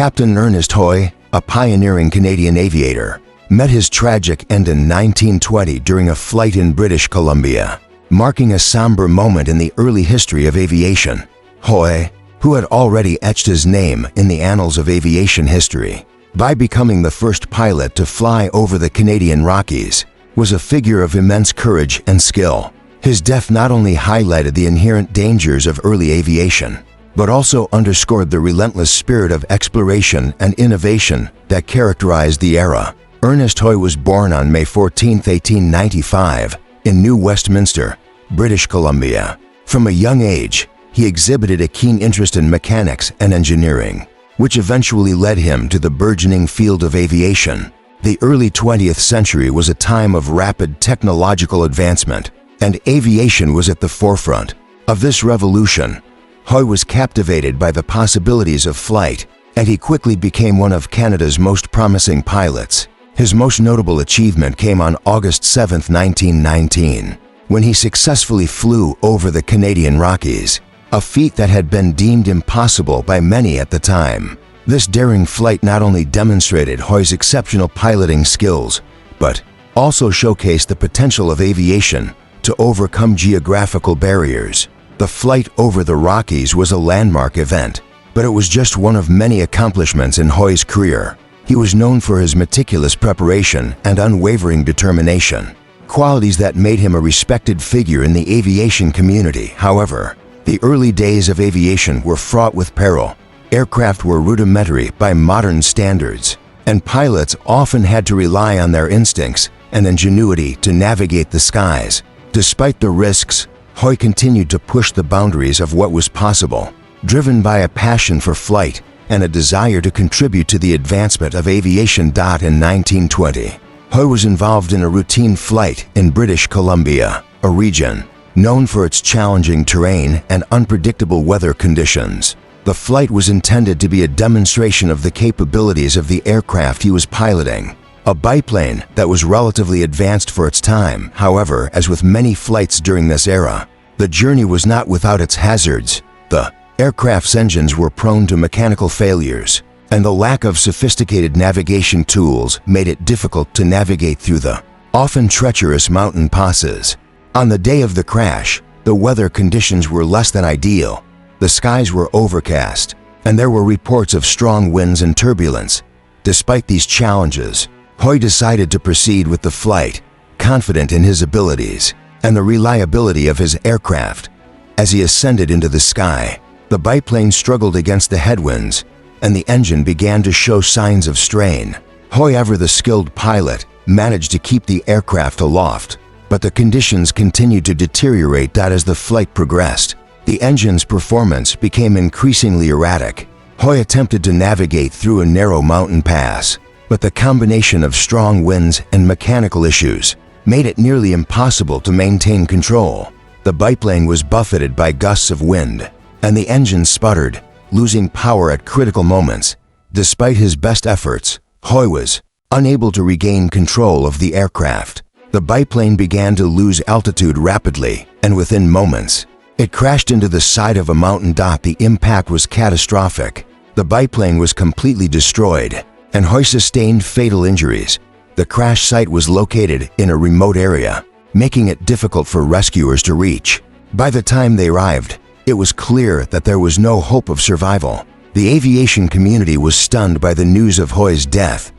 Captain Ernest Hoy, a pioneering Canadian aviator, met his tragic end in 1920 during a flight in British Columbia, marking a somber moment in the early history of aviation. Hoy, who had already etched his name in the annals of aviation history by becoming the first pilot to fly over the Canadian Rockies, was a figure of immense courage and skill. His death not only highlighted the inherent dangers of early aviation, but also underscored the relentless spirit of exploration and innovation that characterized the era. Ernest Hoy was born on May 14, 1895, in New Westminster, British Columbia. From a young age, he exhibited a keen interest in mechanics and engineering, which eventually led him to the burgeoning field of aviation. The early 20th century was a time of rapid technological advancement, and aviation was at the forefront of this revolution. Hoy was captivated by the possibilities of flight, and he quickly became one of Canada's most promising pilots. His most notable achievement came on August 7, 1919, when he successfully flew over the Canadian Rockies, a feat that had been deemed impossible by many at the time. This daring flight not only demonstrated Hoy's exceptional piloting skills, but also showcased the potential of aviation to overcome geographical barriers. The flight over the Rockies was a landmark event, but it was just one of many accomplishments in Hoy's career. He was known for his meticulous preparation and unwavering determination, qualities that made him a respected figure in the aviation community. However, the early days of aviation were fraught with peril. Aircraft were rudimentary by modern standards, and pilots often had to rely on their instincts and ingenuity to navigate the skies. Despite the risks, Hoy continued to push the boundaries of what was possible, driven by a passion for flight and a desire to contribute to the advancement of aviation. In 1920, Hoy was involved in a routine flight in British Columbia, a region known for its challenging terrain and unpredictable weather conditions. The flight was intended to be a demonstration of the capabilities of the aircraft he was piloting, a biplane that was relatively advanced for its time. However, as with many flights during this era, the journey was not without its hazards. The aircraft's engines were prone to mechanical failures, and the lack of sophisticated navigation tools made it difficult to navigate through the often treacherous mountain passes. On the day of the crash, the weather conditions were less than ideal. The skies were overcast, and there were reports of strong winds and turbulence. Despite these challenges, Hoy decided to proceed with the flight, confident in his abilities and the reliability of his aircraft. As he ascended into the sky, the biplane struggled against the headwinds, and the engine began to show signs of strain. Hoy, ever the skilled pilot, managed to keep the aircraft aloft, but the conditions continued to deteriorate as the flight progressed. The engine's performance became increasingly erratic. Hoy attempted to navigate through a narrow mountain pass, but the combination of strong winds and mechanical issues made it nearly impossible to maintain control. The biplane was buffeted by gusts of wind, and the engine sputtered, losing power at critical moments. Despite his best efforts, Hoy was unable to regain control of the aircraft. The biplane began to lose altitude rapidly, and within moments, it crashed into the side of a mountain. The impact was catastrophic. The biplane was completely destroyed, and Hoy sustained fatal injuries. The crash site was located in a remote area, making it difficult for rescuers to reach. By the time they arrived, it was clear that there was no hope of survival. The aviation community was stunned by the news of Hoy's death.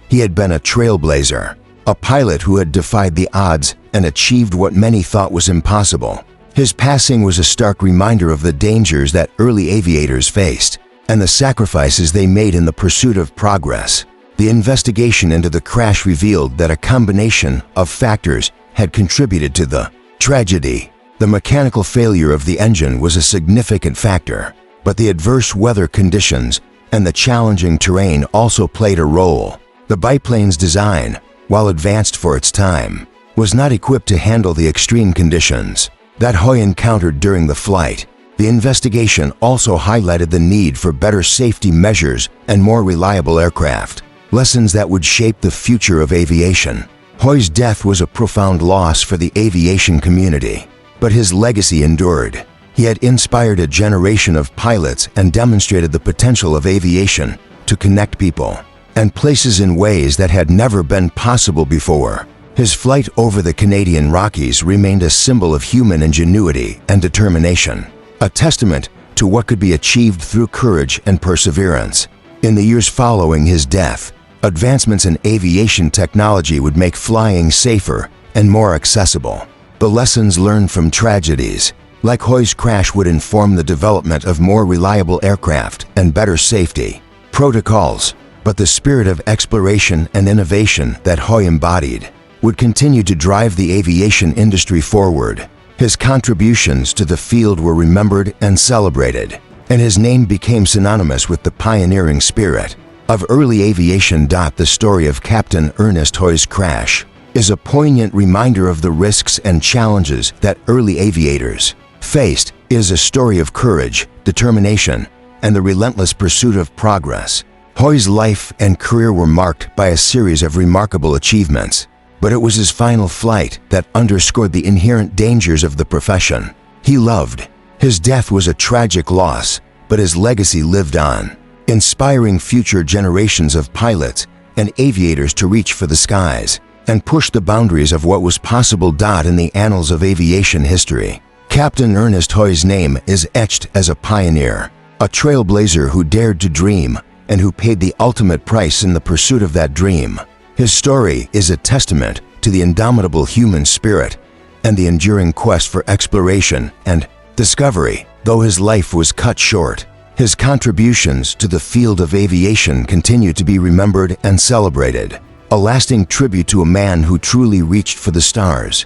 He had been a trailblazer, a pilot who had defied the odds and achieved what many thought was impossible. His passing was a stark reminder of the dangers that early aviators faced and the sacrifices they made in the pursuit of progress. The investigation into the crash revealed that a combination of factors had contributed to the tragedy. The mechanical failure of the engine was a significant factor, but the adverse weather conditions and the challenging terrain also played a role. The biplane's design, while advanced for its time, was not equipped to handle the extreme conditions that Hoy encountered during the flight. The investigation also highlighted the need for better safety measures and more reliable aircraft, lessons that would shape the future of aviation. Hoy's death was a profound loss for the aviation community, but his legacy endured. He had inspired a generation of pilots and demonstrated the potential of aviation to connect people and places in ways that had never been possible before. His flight over the Canadian Rockies remained a symbol of human ingenuity and determination, a testament to what could be achieved through courage and perseverance. In the years following his death, advancements in aviation technology would make flying safer and more accessible. The lessons learned from tragedies, like Hoy's crash, would inform the development of more reliable aircraft and better safety protocols. But the spirit of exploration and innovation that Hoy embodied would continue to drive the aviation industry forward. His contributions to the field were remembered and celebrated, and his name became synonymous with the pioneering spirit of early aviation. The story of Captain Ernest Hoy's crash is a poignant reminder of the risks and challenges that early aviators faced. It is a story of courage, determination, and the relentless pursuit of progress. Hoy's life and career were marked by a series of remarkable achievements, but it was his final flight that underscored the inherent dangers of the profession he loved. His death was a tragic loss, but his legacy lived on, inspiring future generations of pilots and aviators to reach for the skies and push the boundaries of what was possible. In the annals of aviation history, Captain Ernest Hoy's name is etched as a pioneer, a trailblazer who dared to dream and who paid the ultimate price in the pursuit of that dream. His story is a testament to the indomitable human spirit and the enduring quest for exploration and discovery. Though his life was cut short, his contributions to the field of aviation continue to be remembered and celebrated, a lasting tribute to a man who truly reached for the stars.